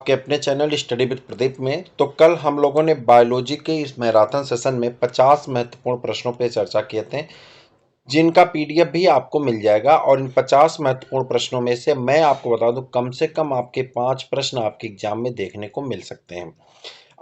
के अपने channel study with Pradeep में। तो कल हम लोगों ने बायोलॉजी के इस मैराथन सेशन में 50 महत्वपूर्ण प्रश्नों पे चर्चा किए थे, जिनका पीडीएफ भी आपको मिल जाएगा। और इन 50 महत्वपूर्ण प्रश्नों में से मैं आपको बता दूं, कम से कम आपके 5 प्रश्न आपके एग्जाम में देखने को मिल सकते हैं।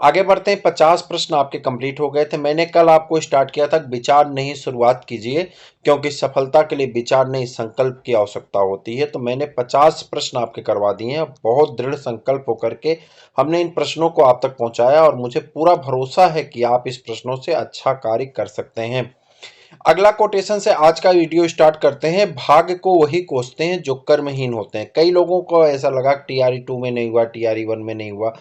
आगे बढ़ते हैं। 50 प्रश्न आपके कंप्लीट हो गए थे। मैंने कल आपको स्टार्ट किया था, विचार नहीं शुरुआत कीजिए, क्योंकि सफलता के लिए विचार नहीं संकल्प की आवश्यकता होती है। तो मैंने 50 प्रश्न आपके करवा दिए हैं। बहुत दृढ़ संकल्प होकर के हमने इन प्रश्नों को आप तक पहुंचाया, और मुझे पूरा भरोसा है कि आप इस प्रश्नों से अच्छा कार्य कर सकते हैं। अगला कोटेशन से आज का वीडियो स्टार्ट करते हैं। भाग्य को वही कोसते हैं जो कर्महीन होते हैं। कई लोगों को ऐसा लगा टीआरई 2 में नहीं हुआ, टीआरई 1 में नहीं हुआ,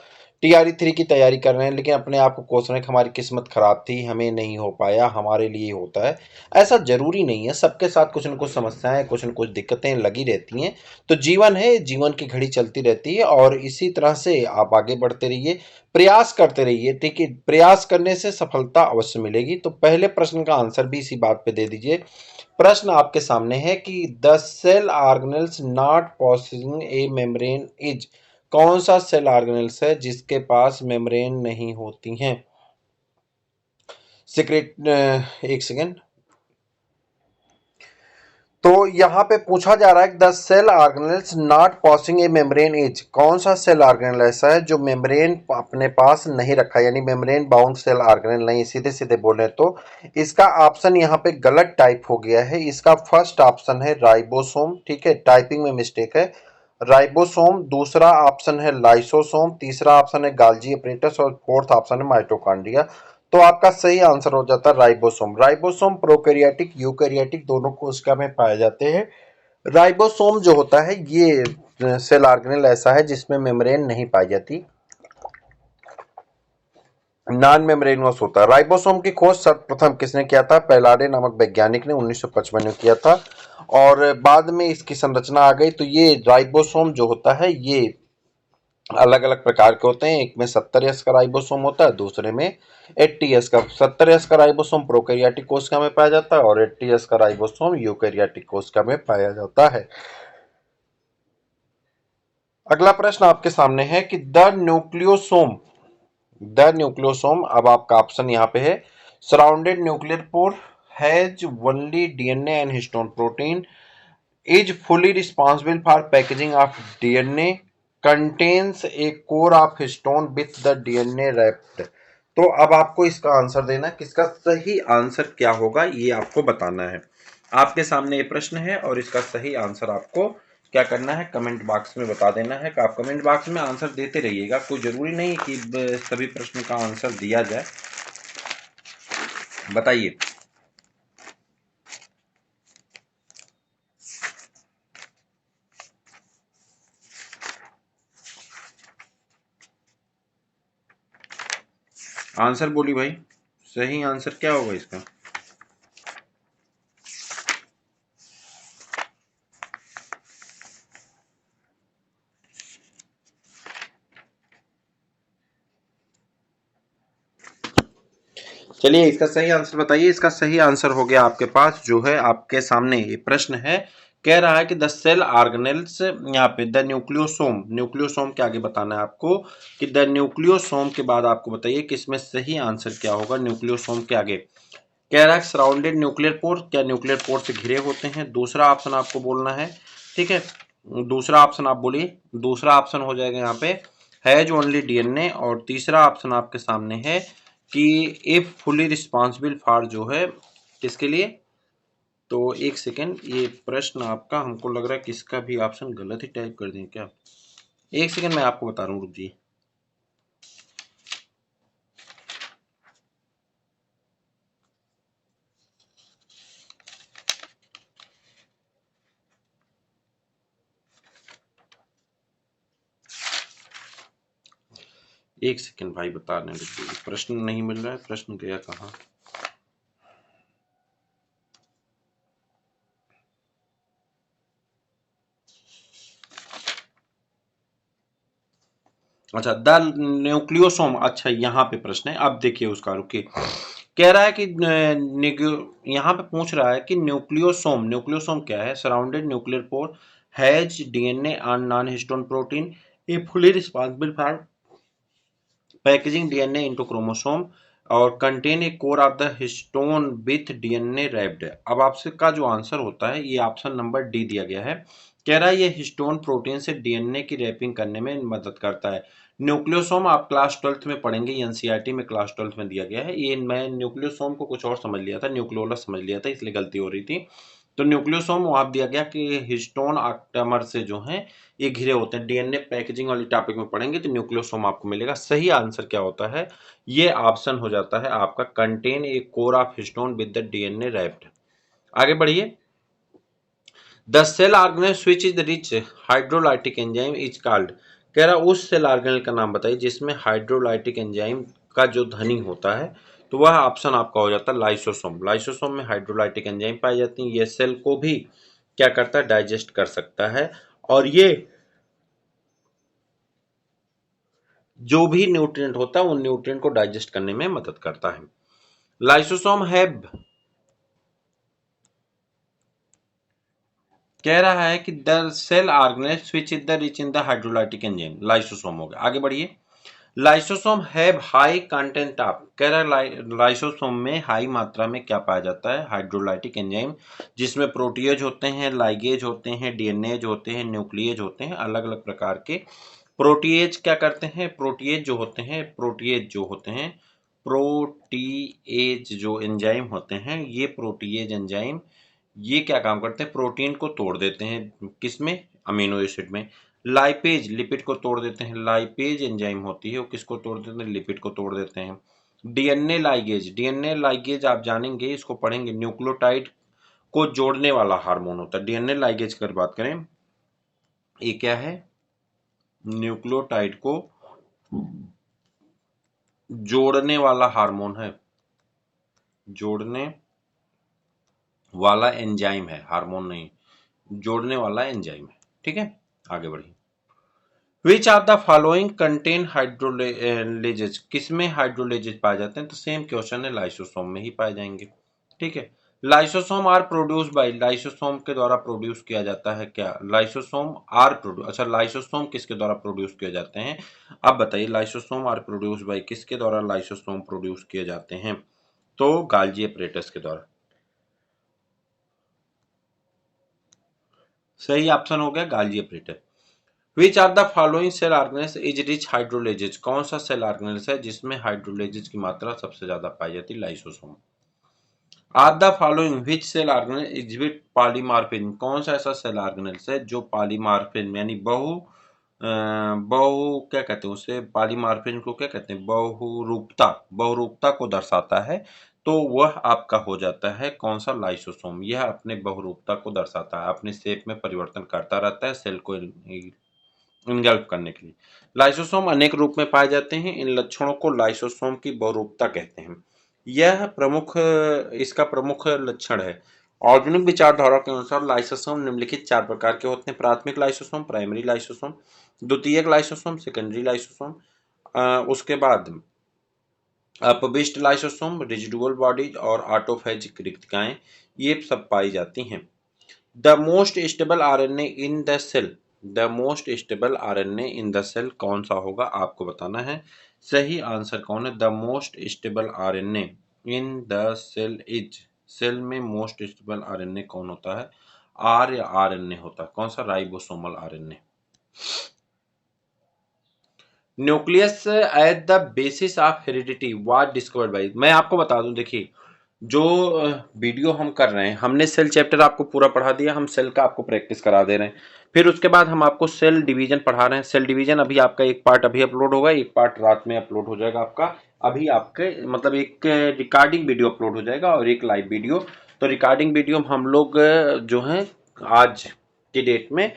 टीआरई 3 की तैयारी कर रहे हैं, लेकिन अपने आप को कोस रहे हैं कि हमारी किस्मत खराब थी, हमें नहीं हो पाया, हमारे लिए होता है। ऐसा जरूरी नहीं है। सबके साथ कुछ न कुछ समस्याएं, कुछ न कुछ दिक्कतें लगी रहती हैं। तो जीवन है, जीवन की घड़ी चलती रहती है, और इसी तरह से आप आगे बढ़ते रहिए, प्रयास करते रहिए। ठीक है, प्रयास करने से सफलता अवश्य मिलेगी। तो पहले प्रश्न का आंसर भी इसी बात पे दे दीजिए। प्रश्न आपके सामने है कि the cell organelles not possessing a membrane is. कौन सा सेल ऑर्गेनेल्स है जिसके पास मेम्ब्रेन नहीं होती हैं? सीक्रेट, एक सेकेंड। तो यहाँ पे पूछा जा रहा है, the cell organelles not passing a membrane as. कौन सा सेल ऑर्गेनेल ऐसा है जो मेम्ब्रेन अपने पास नहीं रखा, यानी मेम्ब्रेन बाउंड सेल ऑर्गेनेल नहीं। सीधे सीधे बोले तो इसका ऑप्शन यहाँ पे गलत टाइप हो गया है। इसका फर्स्ट ऑप्शन है राइबोसोम। ठीक है, टाइपिंग में मिस्टेक है। राइबोसोम, दूसरा ऑप्शन है लाइसोसोम, तीसरा ऑप्शन है गाल्जी अपरेटस, और फोर्थ ऑप्शन है माइटोकॉन्ड्रिया। तो आपका सही आंसर हो जाता है राइबोसोम। राइबोसोम प्रोकैरियोटिक यूकैरियोटिक दोनों कोशिका में पाए जाते हैं। राइबोसोम जो होता है ये सेल ऑर्गेनेल ऐसा है जिसमें मेम्ब्रेन नहीं पाई जाती, नॉन मेम्ब्रेनस होता है। राइबोसोम की खोज सर्वप्रथम किसने किया था? पैलाडे नामक वैज्ञानिक ने 1955 में किया था, और बाद में इसकी संरचना आ गई। तो ये राइबोसोम जो होता है ये अलग अलग प्रकार के होते हैं। एक में 70S का राइबोसोम होता है, दूसरे में 80S का। 70S का राइबोसोम प्रोकैरियोटिक कोशिका में पाया जाता है, और 80S का राइबोसोम यूकैरियोटिक कोशिका में पाया जाता है। अगला प्रश्न आपके सामने है कि द न्यूक्लियोसोम, अब आपका ऑप्शन यहाँ पे है, surrounded nuclear pore, has only DNA and histone protein, is fully responsible for packaging of DNA, contains A core of histone with the DNA wrapped. तो अब आपको इसका आंसर देना है, किसका सही आंसर क्या होगा ये आपको बताना है। आपके सामने ये प्रश्न है, और इसका सही आंसर आपको क्या करना है, कमेंट बॉक्स में बता देना है। कि आप कमेंट बॉक्स में आंसर देते रहिएगा, कोई जरूरी नहीं कि सभी प्रश्न का आंसर दिया जाए। बताइए। आंसर बोली भाई, सही आंसर क्या होगा इसका? चलिए इसका सही आंसर बताइए। इसका सही आंसर हो गया आपके पास, जो है आपके सामने ये प्रश्न है। कह रहा है कि द सेल ऑर्गेनेल्स, यहाँ पे द न्यूक्लियोसोम, न्यूक्लियोसोम के आगे बताना है आपको कि द न्यूक्लियोसोम के बाद आपको बताइए कि इसमें सही आंसर क्या होगा। न्यूक्लियोसोम के आगे कह रहा है सराउंडेड न्यूक्लियर पोर, क्या न्यूक्लियर पोर से घिरे होते हैं? दूसरा ऑप्शन आपको बोलना है। ठीक है, दूसरा ऑप्शन आप बोलिए। दूसरा ऑप्शन हो जाएगा यहाँ पे हैज ओनली डीएनए, और तीसरा ऑप्शन आपके सामने है कि इफ फुली रिस्पॉन्सिबल फॉर, जो है किसके लिए? तो एक सेकेंड, ये प्रश्न आपका हमको लग रहा है कि इसका भी ऑप्शन गलत ही टाइप कर दें क्या? एक सेकेंड मैं आपको बता रहा हूँ, रुक जी। एक सेकेंड भाई, बताने दीजिए। प्रश्न नहीं मिल रहा है, प्रश्न गया कहाँ? अच्छा, द न्यूक्लियोसोम, अच्छा यहाँ पे प्रश्न है। अब देखिए उसका, रुकिए। कह रहा है कि यहाँ पे पूछ रहा है कि न्यूक्लियोसोम, न्यूक्लियोसोम क्या है? Surrounded nuclear pore, has DNA and non histone protein, a fully responsible for packaging DNA into chromosome और contain a core of the histone with DNA wrapped. अब आपसे का जो आंसर होता है ये ऑप्शन नंबर डी दिया गया है। कह रहा है ये हिस्टोन प्रोटीन से डीएनए की रैपिंग करने में मदद करता है। न्यूक्लियोसोम आप क्लास 12th में पढ़ेंगे, एनसीईआरटी में क्लास 12th में दिया गया है। ये मैं न्यूक्लियोसोम को कुछ और समझ लिया था, न्यूक्लियोलस समझ लिया था, इसलिए गलती हो रही थी। तो न्यूक्लियोसोम वहां दिया गया कि हिस्टोन आक्टामर से जो है ये घिरे होते हैं। डीएनए पैकेजिंग वाली टॉपिक में पढ़ेंगे तो न्यूक्लियोसोम आपको मिलेगा। सही आंसर क्या होता है, ये ऑप्शन हो जाता है आपका contain a core of histone with the DNA wrapped. आगे बढ़िए। The cell organelle switch is rich hydrolytic enzyme is called. कह रहा उस सेल ऑर्गेनेल का नाम बताइए जिसमें हाइड्रोलाइटिक एंजाइम का जो धनी होता है। तो वह ऑप्शन आपका हो जाता है लाइसोसोम। लाइसोसोम में हाइड्रोलाइटिक एंजाइम पाई जाती है। ये सेल को भी क्या करता है, डाइजेस्ट कर सकता है और ये जो भी न्यूट्रिएंट होता है उन न्यूट्रिएंट को डाइजेस्ट करने में मदद करता है। लाइसोसोम हैव, कह रहा है कि the cell organelle switch is the rich in the hydrolytic enzyme. Lysosome हो गया। आगे बढ़िए। Lysosome have high content of, कह रहा है लाइसोसोम में हाई मात्रा में क्या पाया जाता है, हाइड्रोलाइटिक एंजाइम, जिसमें प्रोटीएज होते हैं, लाइगेज होते हैं, डीएनएज होते हैं, न्यूक्लिएज होते हैं, अलग अलग प्रकार के। प्रोटीएज क्या करते हैं, प्रोटीएज जो होते हैं, प्रोटीएज जो एंजाइम होते हैं, ये प्रोटीएज एंजाइम ये क्या काम करते हैं, प्रोटीन को तोड़ देते हैं। किसमें, अमीनो एसिड में। लाइपेज लिपिड को तोड़ देते हैं। लाइपेज एंजाइम होती है वो किसको तोड़ देते हैं, लिपिड को तोड़ देते हैं। डीएनए लाइगेज, डीएनए लाइगेज आप जानेंगे, इसको पढ़ेंगे, न्यूक्लियोटाइड को जोड़ने वाला हार्मोन होता है। डीएनए लाइगेज की बात करें, ये क्या है, न्यूक्लियोटाइड को जोड़ने वाला हार्मोन है, जोड़ने वाला एंजाइम है, हार्मोन नहीं, जोड़ने वाला एंजाइम है। ठीक है, आगे बढ़िए। Which are the following contain hydrolases, किसमें हाइड्रोलेजेज पाए जाते हैं, तो सेम क्वेश्चन है, लाइसोसोम में ही पाए जाएंगे। ठीक है। Lysosome are produce by, lysosome के द्वारा प्रोड्यूस किया जाता है क्या, लाइसोसोम आर प्रोड्यूस, अच्छा लाइसोसोम किसके द्वारा प्रोड्यूस किए जाते हैं। अब बताइए, लाइसोसोम आर प्रोड्यूस बाय, किसके द्वारा लाइसोसोम प्रोड्यूस किए जाते हैं, तो गाल्जी एपरेटस के द्वारा। सही ऑप्शन हो गया Golgi apparatus. Which are the following cell organelles is rich hydrolases, कौन सा सेल ऑर्गेनेल्स है जिसमें हाइड्रोलेजेज की मात्रा सबसे ज्यादा पाई जाती है, lysosome. Are the following which cell organelle exhibit polymorphism, कौन सा ऐसा सेल ऑर्गेनेल्स है जो पॉलीमॉर्फिज्म यानी बहु क्या कहते हैं उसे, पॉलीमॉर्फिज्म को क्या कहते हैं, बहुरूपता, बहुरूपता को दर्शाता है। तो वह आपका हो जाता है कौन सा, लाइसोसोम। यह अपने बहुरूपता को दर्शाता है, अपने शेप में परिवर्तन करता रहता है सेल को इनगल्फ करने के लिए। लाइसोसोम अनेक रूप में पाए जाते हैं। इन लक्षणों को लाइसोसोम की बहुरूपता कहते हैं। यह प्रमुख, इसका प्रमुख लक्षण है। ऑर्गेनिक विचारधारा के अनुसार लाइसोसोम निम्नलिखित 4 प्रकार के होते हैं। प्राथमिक लाइसोसोम, प्राइमरी लाइसोसोम, द्वितीयक लाइसोसोम, सेकेंडरी लाइसोसोम, उसके बाद अपविष्ट लाइसोसोम, रेजिडुअल बॉडीज और ऑटोफेजिक रिक्तिकाएं, ये सब पाई जाती हैं। The most stable RNA in the cell, the most stable RNA in the cell कौन सा होगा आपको बताना है। सही आंसर कौन है, the most stable RNA in the cell is, cell में मोस्ट स्टेबल आरएनए कौन होता है, आर या आरएनए होता है, कौन सा, ribosomal RNA. Nucleus at the basis of heredity was discovered by, मैं आपको बता दूं, देखिए जो वीडियो हम कर रहे हैं, हमने सेल चैप्टर आपको पूरा पढ़ा दिया, हम सेल का आपको प्रैक्टिस करा दे रहे हैं। फिर उसके बाद हम आपको सेल डिवीजन पढ़ा रहे हैं। सेल डिवीजन अभी आपका एक पार्ट अभी अपलोड होगा, एक पार्ट रात में अपलोड हो जाएगा आपका। अभी आपके मतलब एक रिकॉर्डिंग वीडियो अपलोड हो जाएगा और एक लाइव वीडियो। तो रिकॉर्डिंग वीडियो हम लोग जो है आज की डेट में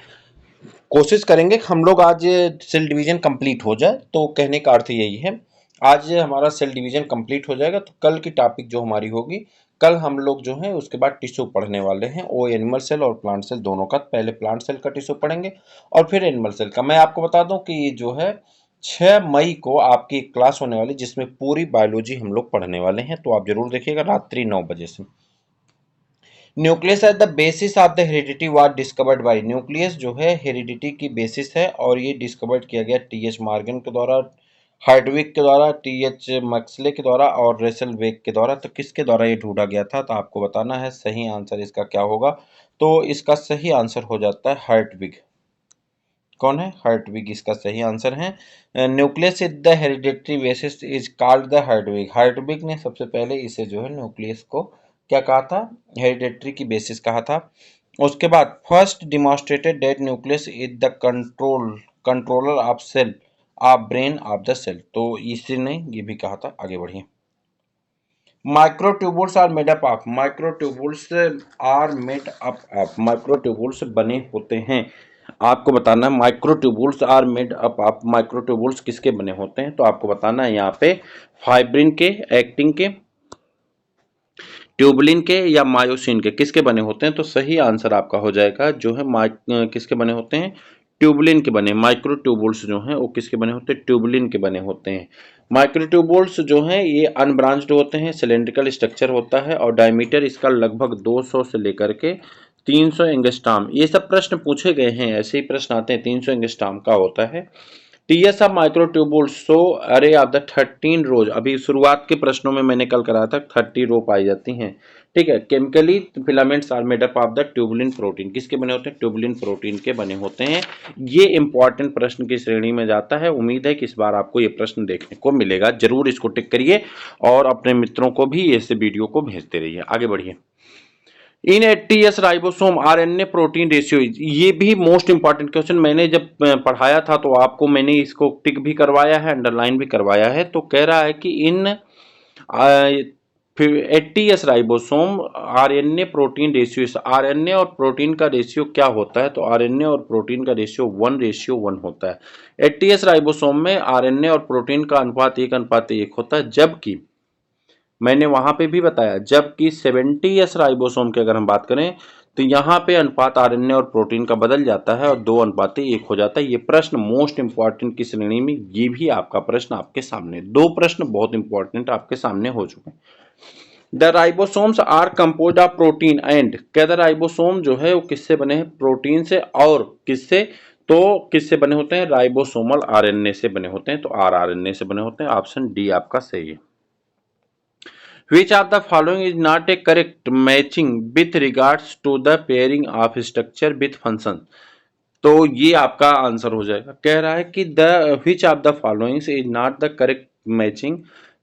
कोशिश करेंगे कि हम लोग आज सेल डिवीजन कंप्लीट हो जाए। तो कहने का अर्थ यही है, आज हमारा सेल डिवीजन कंप्लीट हो जाएगा तो कल की टॉपिक जो हमारी होगी, कल हम लोग जो है उसके बाद टिश्यू पढ़ने वाले हैं, वो एनिमल सेल और प्लांट सेल दोनों का। पहले प्लांट सेल का टिश्यू पढ़ेंगे और फिर एनिमल सेल का। मैं आपको बता दूं कि ये जो है 6 मई को आपकी एक क्लास होने वाली जिसमें पूरी बायोलॉजी हम लोग पढ़ने वाले हैं। तो आप जरूर देखिएगा रात्रि 9 बजे से। Nucleus at the basis of the heredity was discovered by, nucleus जो है हेरिडिटी की बेसिस है और ये डिस्कवर्ड किया गया टी.एच. मॉर्गन के द्वारा, हार्डविक के द्वारा, टी.एच. मैक्सले के द्वारा और रेसल वेक के द्वारा। तो किसके द्वारा ये ढूंढा गया था, तो आपको बताना है सही आंसर इसका क्या होगा। तो इसका सही आंसर हो जाता है हार्टविग। कौन है, हार्टविग इसका सही आंसर है। Nucleus is the hereditary basis is called the Hartwig, Hartwig ने सबसे पहले इसे जो है न्यूक्लियस को क्या कहा था, हेरिडिटरी की बेसिस कहा था। उसके बाद first demonstrated that nucleus is the controller of cell of brain of the cell, तो इसी ने ये भी कहा था। आगे बढ़िए। Microtubules are made up of, microtubules are made up of, microtubules बने होते हैं। आपको बताना है microtubules are made up of, microtubules किसके बने होते हैं, तो आपको बताना है यहाँ पे फाइब्रिन के, एक्टिन के, ट्यूबलिन के या मायोसिन के, किसके बने होते हैं। तो सही आंसर आपका हो जाएगा जो है किसके बने होते हैं, ट्यूबलिन के बने। माइक्रोट्यूबुल्स जो हैं वो किसके बने होते हैं, ट्यूबलिन के बने होते हैं। माइक्रोट्यूबुल्स जो हैं ये अनब्रांच्ड होते हैं, सिलेंड्रिकल स्ट्रक्चर होता है और डायमीटर इसका लगभग 200 से लेकर के 300 एंगस्ट्रॉम, ये सब प्रश्न पूछे गए हैं, ऐसे ही प्रश्न आते हैं। 300 एंगस्ट्रॉम का होता है। टीएस ऑफ माइक्रोट्यूबुल्स सो अरे ऑफ द 13 रोज, अभी शुरुआत के प्रश्नों में मैंने कल कराया था 30 रो पाई जाती हैं। ठीक है। Chemically filaments are made up of the tubulin protein, किसके बने होते हैं, ट्यूबुलिन प्रोटीन के बने होते हैं। ये इंपॉर्टेंट प्रश्न की श्रेणी में जाता है। उम्मीद है कि इस बार आपको ये प्रश्न देखने को मिलेगा, जरूर इसको टिक करिए और अपने मित्रों को भी ऐसे वीडियो को भेजते रहिए। आगे बढ़िए। इन 80s ribosome RNA protein ratio, ये भी मोस्ट इंपॉर्टेंट क्वेश्चन, मैंने जब पढ़ाया था तो आपको मैंने इसको टिक भी करवाया है, अंडरलाइन भी करवाया है। तो कह रहा है कि इन 80s ribosome RNA protein ratio, RNA और प्रोटीन का रेशियो क्या होता है, तो आरएनए और प्रोटीन का रेशियो 1:1 होता है। 80s राइबोसोम में आरएनए और प्रोटीन का अनुपात 1:1 होता है, जबकि मैंने वहां पे भी बताया जबकि 70s राइबोसोम की अगर हम बात करें तो यहाँ पे अनुपात आरएनए और प्रोटीन का बदल जाता है और 2:1 हो जाता है। ये प्रश्न मोस्ट इंपॉर्टेंट की श्रेणी में, ये भी आपका प्रश्न आपके सामने, दो प्रश्न बहुत इंपॉर्टेंट आपके सामने हो चुके हैं। The ribosomes are compose of protein and, क्या द राइबोसोम जो है वो किससे बने हैं, प्रोटीन से और किससे, तो किससे बने होते हैं, राइबोसोमल आरएनए से बने होते हैं, तो आरआरएनए से बने होते हैं। ऑप्शन डी आपका सही है। Which of the following is not a correct matching with regards to the pairing of structure with function? तो ये आपका आंसर हो जाएगा। कह रहा है कि the which of the following is not the correct matching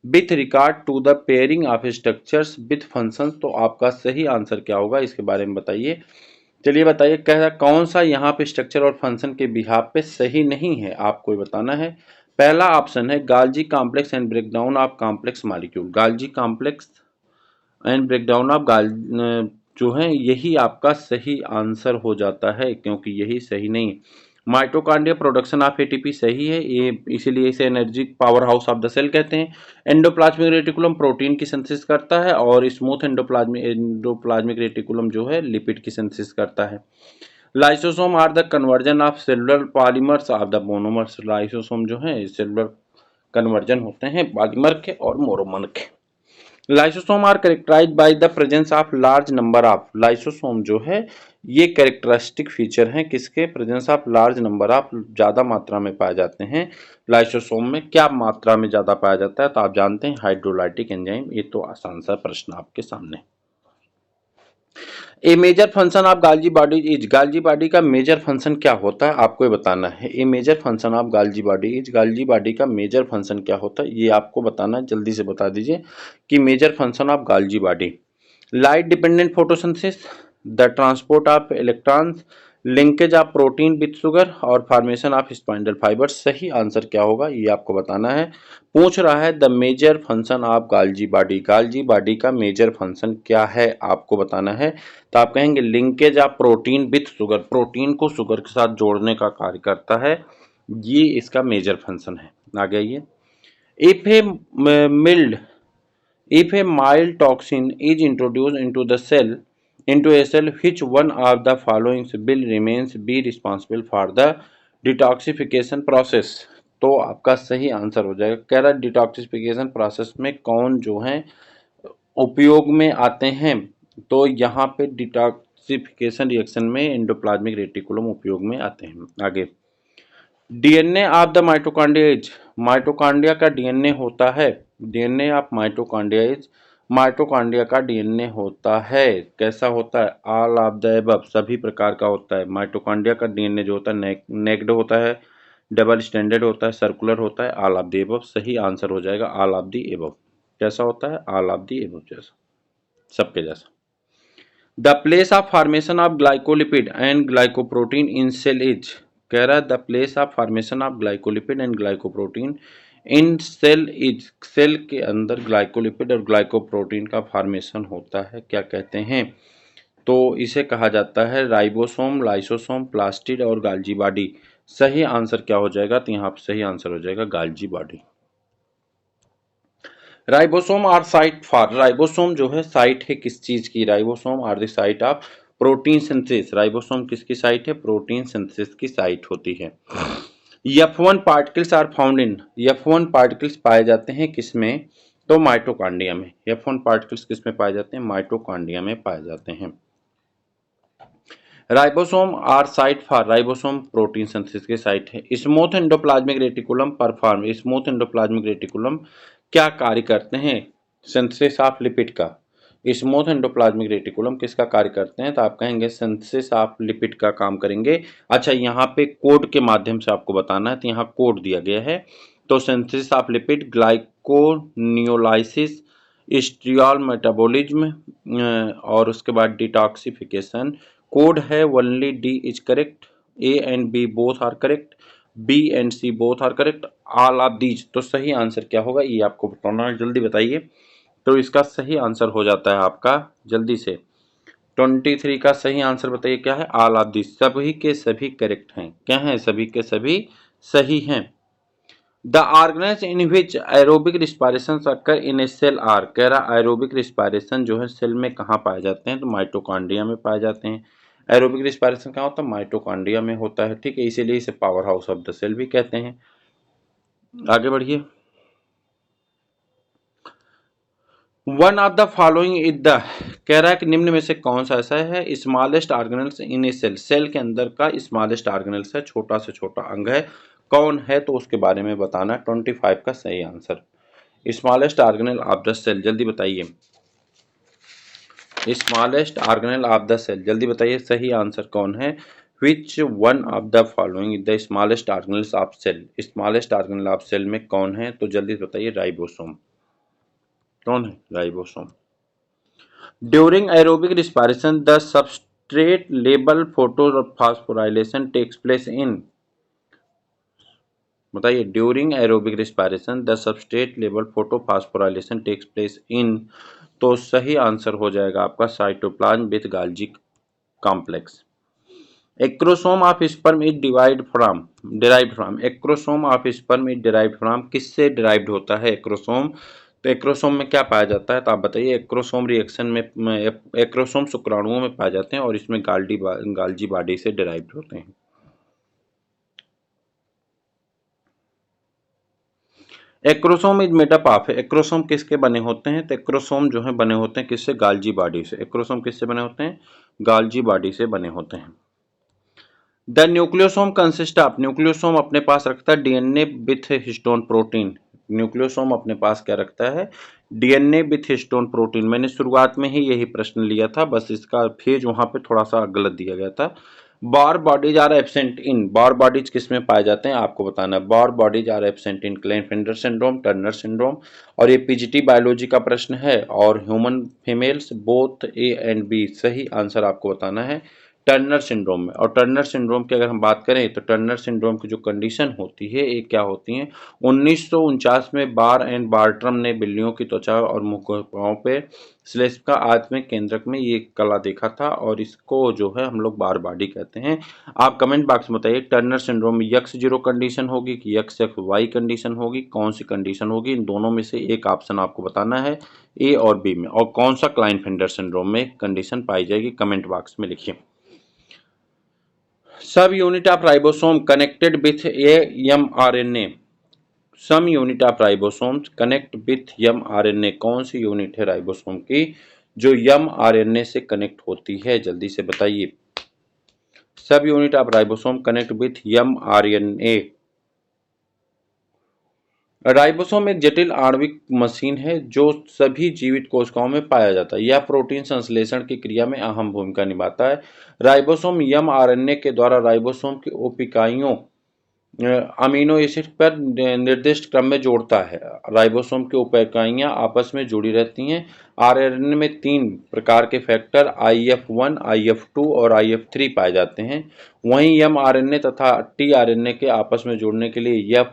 with regard to the pairing of structures with functions, तो आपका सही आंसर क्या होगा, इसके बारे में बताइए। चलिए बताइए, कह रहा कौन सा यहाँ पे स्ट्रक्चर और फंक्शन के बिहाफ पे सही नहीं है, आपको बताना है। पहला ऑप्शन है गाल्जी complex and breakdown of complex molecule, गाल्जी complex and breakdown of जो है यही आपका सही आंसर हो जाता है, क्योंकि यही सही नहीं। माइटोकॉन्ड्रिया प्रोडक्शन ऑफ एटीपी सही है, ये इसीलिए इसे energy power house of the cell कहते हैं। एंडोप्लाज्मिक रेटिकुलम प्रोटीन की सिंथेसिस करता है और स्मूथ एंडोप्लाज्मिक रेटिकुलम जो है लिपिड की सिंथेसिस करता है। Lysosome are the conversion of cellular polymers of the monomers, lysosome जो है सेलुलर कन्वर्जन होते हैं पॉलीमर के और मोनोमर के। Lysosome are characterized by the presence of large number of, lysosome जो है ये कैरेक्टरिस्टिक फीचर हैं किसके, presence of large number of, ज्यादा मात्रा में पाए जाते हैं। लाइसोसोम में क्या मात्रा में ज्यादा पाया जाता है, तो आप जानते हैं हाइड्रोलाइटिक एंजाइम। ये तो आसान सा प्रश्न आपके सामने। A major function of Golgi body is, Golgi body का मेजर फंक्शन क्या होता है, आपको ये बताना है। A major function of Golgi body is, Golgi body का मेजर फंक्शन क्या होता है, ये आपको बताना है। जल्दी से बता दीजिए कि major function of Golgi body, light dependent photosynthesis, the transport of electrons, linkage of protein with sugar और फॉर्मेशन ऑफ स्पाइंडल फाइबर। सही आंसर क्या होगा ये आपको बताना है। पूछ रहा है the major function of Golgi body, Golgi body का मेजर फंक्शन क्या है आपको बताना है। तो आप कहेंगे linkage of protein with sugar, protein को शुगर के साथ जोड़ने का कार्य करता है, ये इसका मेजर फंक्शन है। आगे आइए। If a mild if a mild toxin is introduced into a cell, which one of the following will remains be responsible for the detoxification process? तो आपका सही आंसर हो जाएगा। कह रहा डिटॉक्सिफिकेशन प्रोसेस में कौन जो है उपयोग में आते हैं, तो यहाँ पे डिटॉक्सिफिकेशन रिएक्शन में एंडोप्लाज्मिक रेटिकुलम उपयोग में आते हैं। आगे, DNA of the mitochondria is, mitochondria का डीएनए होता है, DNA of mitochondria is, mitochondria का डीएनए होता है, कैसा होता है, ऑल ऑफ द एबव, सभी प्रकार का होता है। माइटोकॉन्ड्रिया का डीएनए जो होता है नेक्ड होता है, डबल स्टैंडर्ड होता है, सर्कुलर होता है, ऑल ऑफ द एबव, सही आंसर हो जाएगा ऑल ऑफ द एबव। कैसा होता है, ऑल ऑफ द एबव जैसा, सबके जैसा। The place of formation of glycolipid and glycoprotein in cell is, कह रहा है the place of formation of glycolipid and glycoprotein in cell is, cell के अंदर ग्लाइकोलिपिड और ग्लाइकोप्रोटीन का फॉर्मेशन होता है, क्या कहते हैं, तो इसे कहा जाता है राइबोसोम, लाइसोसोम, प्लास्टिड और गाल्जी बॉडी। सही आंसर क्या हो जाएगा, तो यहाँ पे सही आंसर हो जाएगा Golgi body. Ribosome are site for, ribosome जो है साइट है किस चीज की, ribosome are the site of protein synthesis, ribosome किसकी साइट है, प्रोटीन सिंथेसिस की साइट होती है। F1 particles are found in, F1 particles पाए जाते हैं किसमें, तो माइटोकॉन्ड्रिया में। F1 पार्टिकल्स किसमें पाए जाते हैं, माइटोकॉन्ड्रिया में पाए जाते हैं। Ribosome are site for, ribosome protein synthesis की साइट है। Smooth endoplasmic reticulum perform, smooth endoplasmic reticulum क्या कार्य करते हैं, सिंथेसिस ऑफ लिपिड का। स्मूथ एंडोप्लाज्मिक रेटिकुलम किसका कार्य करते हैं, तो आप कहेंगे सिंथेसिस ऑफ लिपिड का काम करेंगे। अच्छा, यहाँ पे कोड के माध्यम से आपको बताना है, तो यहाँ कोड दिया गया है, तो synthesis of lipid, glycogenolysis, sterol metabolism और उसके बाद डिटॉक्सिफिकेशन। कोड है only D is correct, A and B both are correct, B and C both are correct, all of these. तो सही आंसर क्या होगा ये आपको बताना है, जल्दी बताइए। तो इसका सही आंसर हो जाता है आपका, जल्दी से 23 का सही आंसर बताइए क्या है, ऑल ऑफ दीज, सभी के सभी करेक्ट हैं, क्या है, सभी के सभी सही हैं। The organelles in which aerobic respiration occur in a cell are, कह रहा एरोबिक रिस्पायरेशन जो है सेल में कहाँ पाए जाते हैं, तो माइटोकॉन्ड्रिया में पाए जाते हैं। एरोबिक रिस्पायरेशन कहाँ होता है, माइटोकॉन्ड्रिया में होता है, ठीक है, इसीलिए इसे power house of the cell भी कहते हैं। आगे बढ़िए। One of the following is the, कह रहा है कि निम्न में से कौन सा ऐसा है, smallest organelles in a cell, cell के अंदर का स्मॉलेस्ट ऑर्गेनल्स है, छोटा से छोटा अंग है, कौन है, तो उसके बारे में बताना है। 25 का सही answer, smallest organelle of the cell, जल्दी बताइए, smallest organelle of the cell, जल्दी बताइए सही आंसर कौन है। Which one of the following is the smallest organelles of cell, smallest organelle of cell में कौन है, तो जल्दी बताइए, राइबोसोम। कौन है, ribosome. During aerobic respiration the substrate लेबल फोटोफॉस्फोराइलेशन टेक्स प्लेस इन, बताइए, during aerobic respiration the substrate level photophosphorylation takes place in, तो सही आंसर हो जाएगा आपका cytoplasm with Golgi complex. Acrosome of sperm is derived from, acrosome of sperm is derived from, किससे derived होता है acrosome, तो एक्रोसोम में क्या पाया जाता है, तो आप बताइए। एक्रोसोम रिएक्शन में एक्रोसोम शुक्राणुओं में पाए जाते हैं और इसमें गाल्जी बॉडी से डिराइव्ड होते हैं। Acrosome is made up of, acrosome किसके बने होते हैं, तो एक्रोसोम जो है बने होते हैं किससे, गाल्जी बॉडी से। एक्रोसोम किससे बने होते हैं, गाल्जी बॉडी से बने होते हैं। The nucleosome consist of, nucleosome अपने पास रखता है DNA with histone protein, nucleosome अपने पास क्या रखता है, डीएनए विथ हिस्टोन प्रोटीन। मैंने शुरुआत में ही यही प्रश्न लिया था, बस इसका फेज वहां पे थोड़ा सा गलत दिया गया था। Bar bodies are absent in, bar bodies किस में पाए जाते हैं आपको बताना है, bar bodies are absent in Klinefelter syndrome, Turner syndrome, और ये पीजीटी बायोलॉजी का प्रश्न है, और human females both A and B, सही आंसर आपको बताना है टर्नर सिंड्रोम में। और टर्नर सिंड्रोम की अगर हम बात करें तो टर्नर सिंड्रोम की जो कंडीशन होती है ये क्या होती है, 1949 में बार एंड बार्ट्रम ने बिल्लियों की त्वचा और मुखौरों पे श्लेष्मा आत्मिक केंद्रक में ये कला देखा था, और इसको जो है हम लोग बार बॉडी कहते हैं। आप कमेंट बॉक्स में बताइए टर्नर सिंड्रोम में X0 कंडीशन होगी कि XY कंडीशन होगी, कौन सी कंडीशन होगी, इन दोनों में से एक ऑप्शन आपको बताना है, ए और बी में, और कौन सा क्लाइनफेल्टर सिंड्रोम में कंडीशन पाई जाएगी, कमेंट बॉक्स में लिखिए। Sub unit of ribosome connected with mRNA, some unit of ribosomes connect with mRNA, कौन सी यूनिट है राइबोसोम की, जो mRNA से कनेक्ट होती है? जल्दी से बताइए। सब unit of ribosome connect with mRNA। Ribosome एक जटिल आणविक मशीन है जो सभी जीवित कोशिकाओं में पाया जाता है। यह प्रोटीन संश्लेषण की क्रिया में अहम भूमिका निभाता है। राइबोसोम mRNA के द्वारा राइबोसोम की उप इकाइयों अमीनो एसिड पर निर्दिष्ट क्रम में जोड़ता है। राइबोसोम की उप इकाइयां आपस में जुड़ी रहती हैं। आरएनए में 3 प्रकार के फैक्टर IF1, IF2 और IF3 पाए जाते हैं। वहीं mRNA तथा tRNA के आपस में जुड़ने के लिए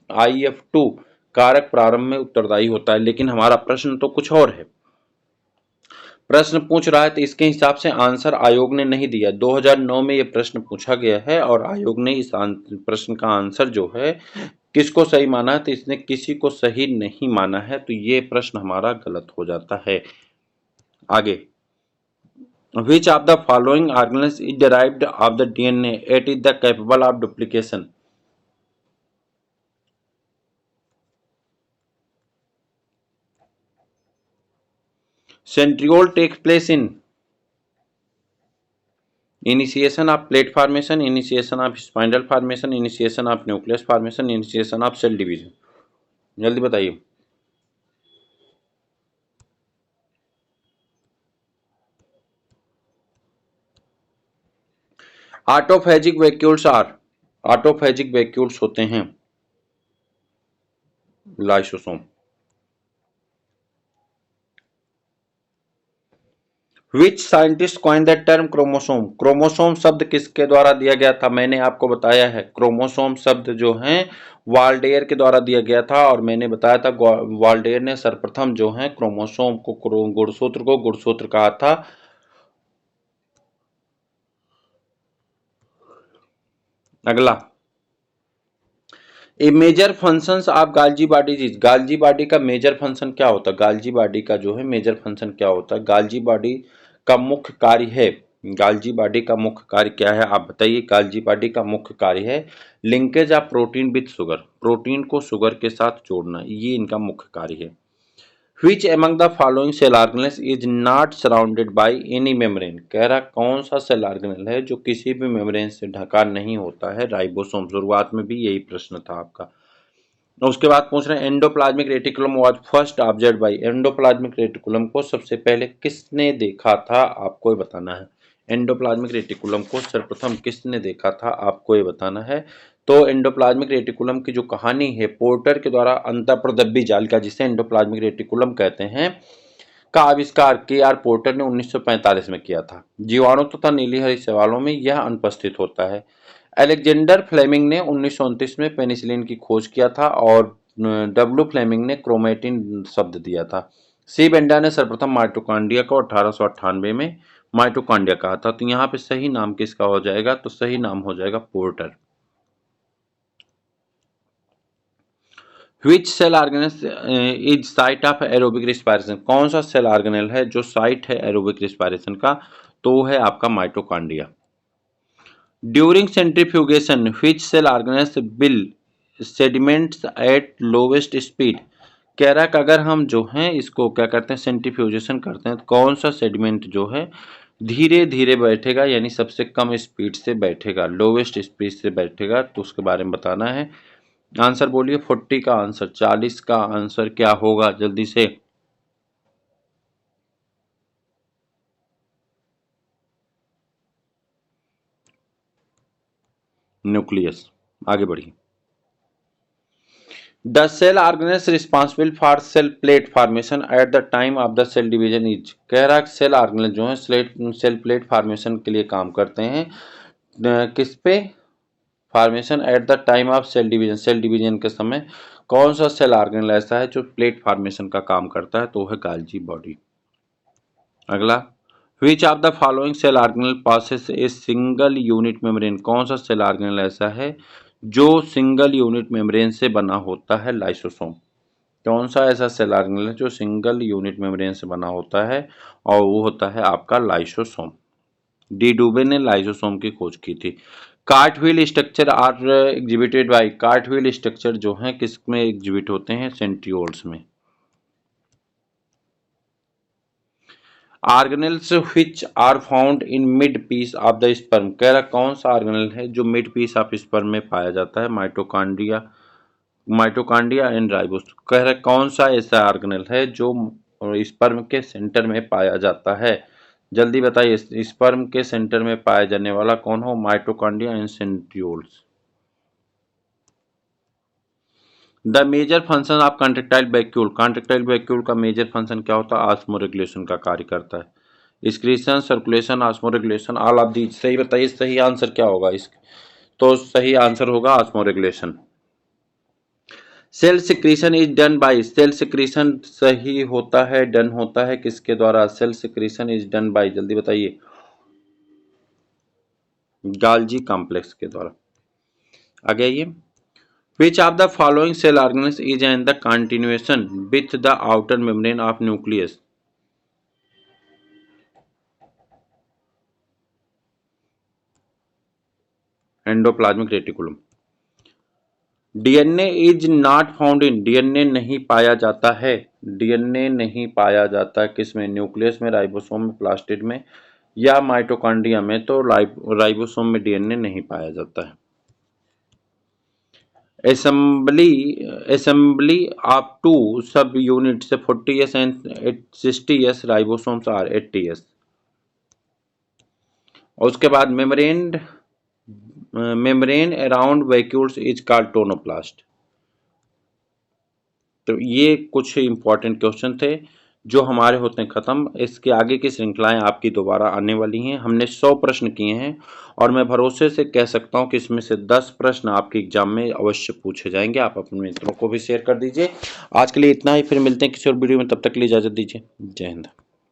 IF2 कारक प्रारंभ में उत्तरदायी होता है। लेकिन हमारा प्रश्न तो कुछ और है। प्रश्न पूछ रहा है तो इसके हिसाब से आंसर आयोग ने नहीं दिया। 2009 में यह प्रश्न पूछा गया है और आयोग ने इस प्रश्न का आंसर जो है किसको सही माना है, तो इसने किसी को सही नहीं माना है, तो ये प्रश्न हमारा गलत हो जाता है। आगे, Which of the following organelles is derived of the DNA? It is the capable of duplication. Centriole takes place in initiation of plate formation, initiation of spindle formation, initiation of nucleus formation, initiation of cell division. जल्दी बताइए। ऑटोफेजिक vacuoles होते हैं lysosome. Which scientist coin the term chromosome? Chromosome शब्द किसके द्वारा दिया गया था? मैंने आपको बताया है क्रोमोसोम शब्द जो है वाल्डेयर के द्वारा दिया गया था, और मैंने बताया था वाल्डेयर ने सर्वप्रथम जो है क्रोमोसोम को गुणसूत्र कहा था। अगला, a major functions of Golgi body is. Golgi body का मेजर फंक्शन क्या होता है? गाल्जी बॉडी का जो है मेजर फंक्शन क्या होता है? गाल्जी बॉडी का मुख्य कार्य है, गाल्जी बॉडी का मुख्य कार्य क्या है आप बताइए? गाल्जी बॉडी का मुख्य कार्य है linkage of protein with sugar, protein को शुगर के साथ जोड़ना, ये इनका मुख्य कार्य है। Which among the following cell organelles is not surrounded by any membrane? कह रहा कौन सा सेल ऑर्गेनेल है जो किसी भी मेम्ब्रेन से ढका नहीं होता है? राइबोसोम। शुरुआत में भी यही प्रश्न था आपका। उसके बाद पूछ रहे हैं endoplasmic reticulum was first observed bye. Endoplasmic reticulum को सबसे पहले किसने देखा था? आपको ये बताना है। एंडोप्लाज्मिक रेटिकुलम को सर्वप्रथम किसने देखा था? आपको ये बताना है। तो एंडोप्लाज्मिक रेटिकुलम की जो कहानी है पोर्टर के द्वारा अंतःप्रदब्बी जालिका, जिसे एंडोप्लाज्मिक रेटिकुलम कहते हैं, का आविष्कार KR पोर्टर ने 1945 में किया था। जीवाणु तथा नीली हरी शैवालों में यह अनुपस्थित होता है। अलेक्जेंडर फ्लेमिंग ने 1929 में पेनिसिलिन की खोज किया था और W फ्लेमिंग ने क्रोमेटिन शब्द दिया था। सी बेंडा ने सर्वप्रथम माइटोकॉन्ड्रिया को 1898 में माइटोकॉन्ड्रिया कहा था। तो यहाँ पे सही नाम किसका हो जाएगा? तो सही नाम हो जाएगा porter. Which cell organelle is site of aerobic respiration? कौन सा सेल ऑर्गेनेल है जो साइट है एरोबिक रिस्पायरेशन का? तो वो है आपका mitochondria. During centrifugation which cell organelles will sediments at lowest speed? कह रहा है कि अगर हम जो है इसको क्या करते हैं सेंट्रीफ्यूगेशन करते हैं तो कौन सा सेडिमेंट जो है धीरे धीरे बैठेगा, यानी सबसे कम स्पीड से बैठेगा, लोवेस्ट स्पीड से बैठेगा, तो उसके बारे में बताना है। आंसर बोलिए। 40 का आंसर, 40 का आंसर क्या होगा? जल्दी से। न्यूक्लियस। आगे बढ़िए। The cell organelles responsible for cell plate formation at the time of the cell division is. कह रहा है सेल ऑर्गेनेल जो है सेल प्लेट फॉर्मेशन के लिए काम करते हैं किस पे? Formation at the time of cell division, cell division के समय कौन सा सेल ऑर्गेनेल ऐसा है जो प्लेट फॉर्मेशन का काम करता है? तो है गाल्जी बॉडी। अगला, which of the following cell organelle passes a single unit membrane? कौन सा सेल ऑर्गेनेल ऐसा है जो सिंगल यूनिट मेम्ब्रेन से बना होता है? लाइसोसोम। कौन सा ऐसा सेल ऑर्गेनेल है जो सिंगल यूनिट मेम्ब्रेन से बना होता है? और वो होता है आपका लाइसोसोम। डी डुबे ने लाइसोसोम की खोज की थी। Cartwheel structure are exhibited by. Cartwheel structure जो है किस में एग्जिबिट होते हैं? सेंट्रियोल्स में। Organelles which are found in mid piece of the sperm, कह रहा कौन सा ऑर्गेनेल है जो मिड पीस ऑफ स्पर्म में पाया जाता है? माइटोकॉन्ड्रिया एंड राइबोस, कह रहा कौन सा ऐसा ऑर्गेनेल है जो स्पर्म के सेंटर में पाया जाता है? जल्दी बताइए, स्पर्म के सेंटर में पाया जाने वाला कौन हो? Mitochondria and centrioles. The major function of contractile vacuole, contractile vacuole का मेजर फंक्शन क्या होता है? ऑस्मोरेगुलेशन का कार्य करता है। Excretion, circulation, osmoregulation, all of these. सही बताइए, सही आंसर क्या होगा इस? तो सही आंसर होगा osmoregulation. Cell secretion is done by, cell secretion सही होता है, डन होता है किसके द्वारा? Cell secretion is done by, जल्दी बताइए। गाल्जी कॉम्प्लेक्स के द्वारा। आगे आइए। Which of the following cell organelles is in the continuation with the outer membrane of nucleus? Endoplasmic reticulum. DNA is not found in, DNA नहीं पाया जाता है, DNA नहीं पाया जाता किसमें? न्यूक्लियस में, राइबोसोम में, प्लास्टिड में या माइटोकॉन्ड्रिया में। तो राइबोसोम में DNA नहीं पाया जाता है। assembly of two subunits 40s and 60s ribosomes are 80s। और उसके बाद membrane around vacuoles is called tonoplast. तो ये कुछ इंपॉर्टेंट क्वेश्चन थे जो हमारे होते हैं खत्म। इसके आगे की श्रृंखलाएं आपकी दोबारा आने वाली हैं। हमने 100 प्रश्न किए हैं और मैं भरोसे से कह सकता हूं कि इसमें से 10 प्रश्न आपके एग्जाम में अवश्य पूछे जाएंगे। आप अपने मित्रों को भी शेयर कर दीजिए। आज के लिए इतना ही, फिर मिलते हैं किसी और वीडियो में, तब तक के लिए इजाजत दीजिए। जय हिंद।